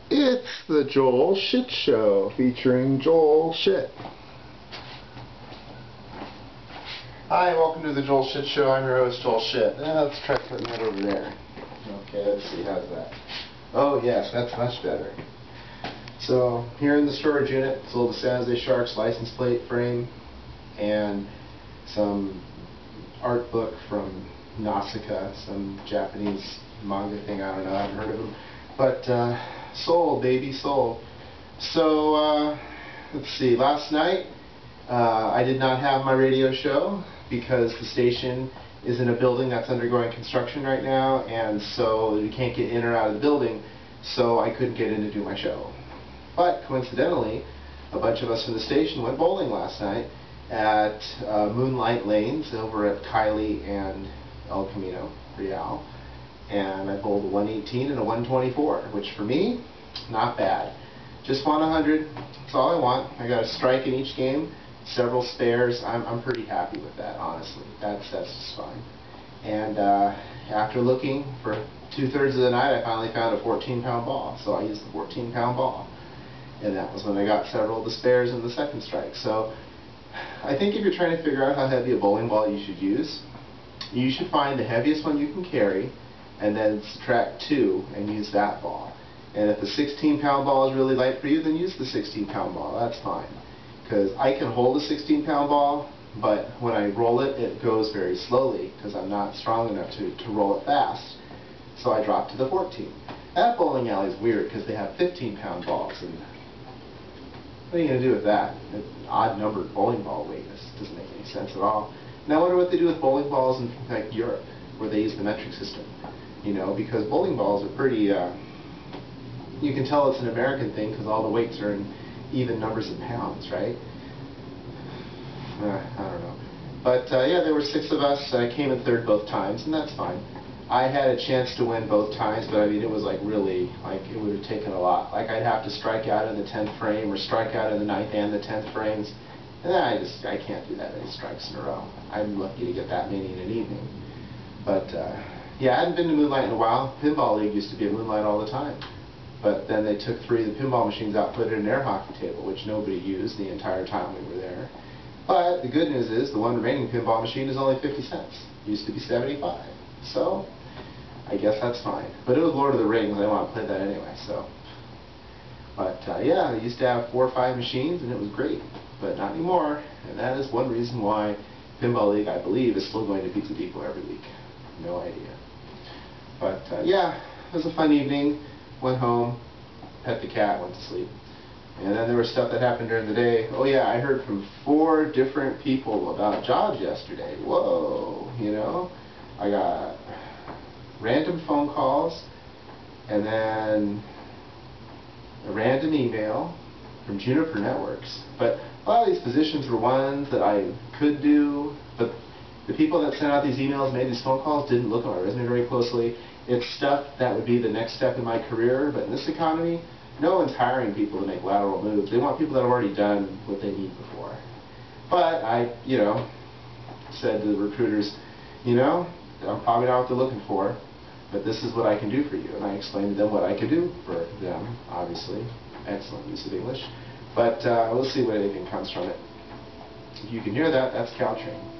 It's the Joel Shit Show, featuring Joel Shit. Hi, welcome to the Joel Shit Show. I'm your host, Joel Shit. Let's try putting that over there. Okay, let's see, how's that? Oh yes, that's much better. So, here in the storage unit, sold the San Jose Sharks license plate frame and some art book from Nausicaa, some Japanese manga thing, I don't know, I haven't heard of them. But, sold, baby, sold. So, let's see, last night I did not have my radio show because the station is in a building that's undergoing construction right now, and so you can't get in or out of the building, so I couldn't get in to do my show. But coincidentally, a bunch of us from the station went bowling last night at Moonlite Lanes over at Kylie and El Camino Real, and I bowled a 118 and a 124, which for me, not bad. Just won 100, that's all I want. I got a strike in each game, several spares. I'm pretty happy with that, honestly. That's just fine. And after looking for 2/3 of the night, I finally found a 14-pound ball, so I used the 14-pound ball. And that was when I got several of the spares in the second strike. So I think if you're trying to figure out how heavy a bowling ball you should use, you should find the heaviest one you can carry and then subtract 2 and use that ball. And if the 16-pound ball is really light for you, then use the 16-pound ball. That's fine. Because I can hold a 16-pound ball, but when I roll it, it goes very slowly because I'm not strong enough to roll it fast. So I drop to the 14. That bowling alley is weird because they have 15-pound balls. And what are you going to do with that? An odd-numbered bowling ball weight. This doesn't make any sense at all. And I wonder what they do with bowling balls in like Europe, where they use the metric system. You know, because bowling balls are pretty, you can tell it's an American thing because all the weights are in even numbers of pounds, right? I don't know. But yeah, there were 6 of us. I came in 3rd both times, and that's fine. I had a chance to win both times, but I mean, it was like really, like it would have taken a lot. Like I'd have to strike out in the 10th frame or strike out in the 9th and the 10th frames. And I can't do that many strikes in a row. I'm lucky to get that many in an evening. But yeah, I hadn't been to Moonlight in a while. Pinball League used to be at Moonlight all the time. But then they took 3 of the pinball machines out, put it in an air hockey table, which nobody used the entire time we were there. But the good news is the one remaining pinball machine is only 50 cents. It used to be 75. So I guess that's fine. But it was Lord of the Rings. I want to play that anyway. So, but yeah, they used to have 4 or 5 machines, and it was great. But not anymore. And that is one reason why Pinball League, I believe, is still going to Pizza Depot every week. No idea. But yeah, it was a fun evening. Went home, pet the cat, went to sleep. And then there was stuff that happened during the day. Oh yeah, I heard from 4 different people about jobs yesterday. Whoa, you know. I got random phone calls, and then a random email from Juniper Networks. But a lot of these positions were ones that I could do, but the people that sent out these emails, made these phone calls, didn't look at my resume very closely. It's stuff that would be the next step in my career, but in this economy, no one's hiring people to make lateral moves. They want people that have already done what they need before. But I, you know, said to the recruiters, you know, I'm probably not what they're looking for, but this is what I can do for you. And I explained to them what I could do for them, obviously. Excellent use of English. But we'll see what anything comes from it. If you can hear that, that's Caltrain.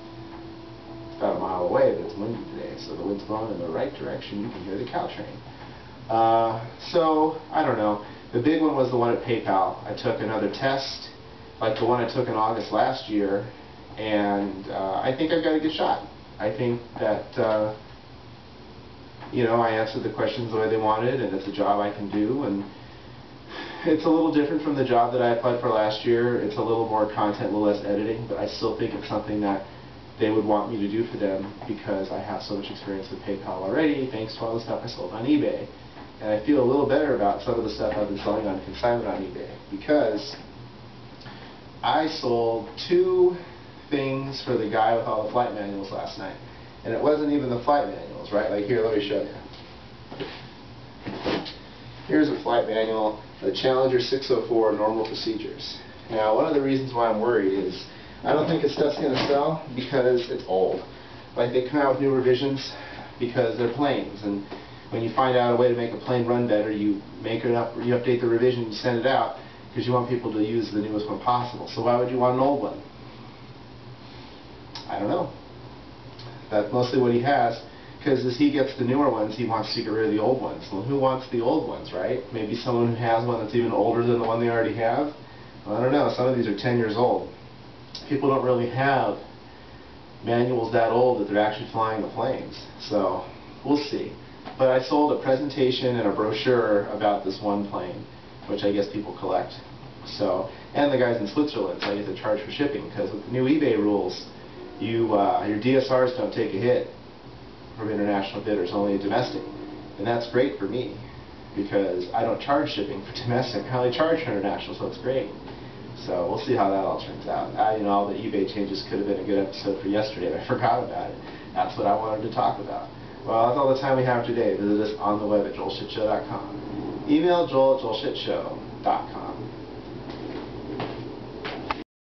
It's about a mile away, but it's windy today, so the wind's blowing in the right direction. You can hear the Caltrain. So, I don't know. The big one was the one at PayPal. I took another test, like the one I took in August last year, and I think I've got a good shot. I think that, you know, I answered the questions the way they wanted, and it's a job I can do, and it's a little different from the job that I applied for last year. It's a little more content, a little less editing, but I still think it's something that they would want me to do for them because I have so much experience with PayPal already, thanks to all the stuff I sold on eBay. And I feel a little better about some of the stuff I've been selling on consignment on eBay because I sold 2 things for the guy with all the flight manuals last night. And it wasn't even the flight manuals, right? Like here, let me show you. Here's a flight manual, the Challenger 604 normal procedures. Now, one of the reasons why I'm worried is I don't think this stuff's going to sell because it's old. Like they come out with new revisions because they're planes, and When you find out a way to make a plane run better, you make it up, you update the revision, you send it out, because you want people to use the newest one possible. So why would you want an old one? I don't know. That's mostly what he has, because as he gets the newer ones, he wants to get rid of the old ones. Well, who wants the old ones, right? Maybe someone who has one that's even older than the one they already have? Well, I don't know. Some of these are 10 years old. People don't really have manuals that old that they're actually flying the planes. So, we'll see. But I sold a presentation and a brochure about this one plane, which I guess people collect. So, and the guys in Switzerland, so I get to charge for shipping, because with the new eBay rules, your DSRs don't take a hit from international bidders, only domestic. And that's great for me, because I don't charge shipping for domestic. I only charge for international, so it's great. So we'll see how that all turns out. All the eBay changes could have been a good episode for yesterday, but I forgot about it. That's what I wanted to talk about. Well, that's all the time we have today. Visit us on the web at joelshitshow.com. Email joel@joelshitshow.com.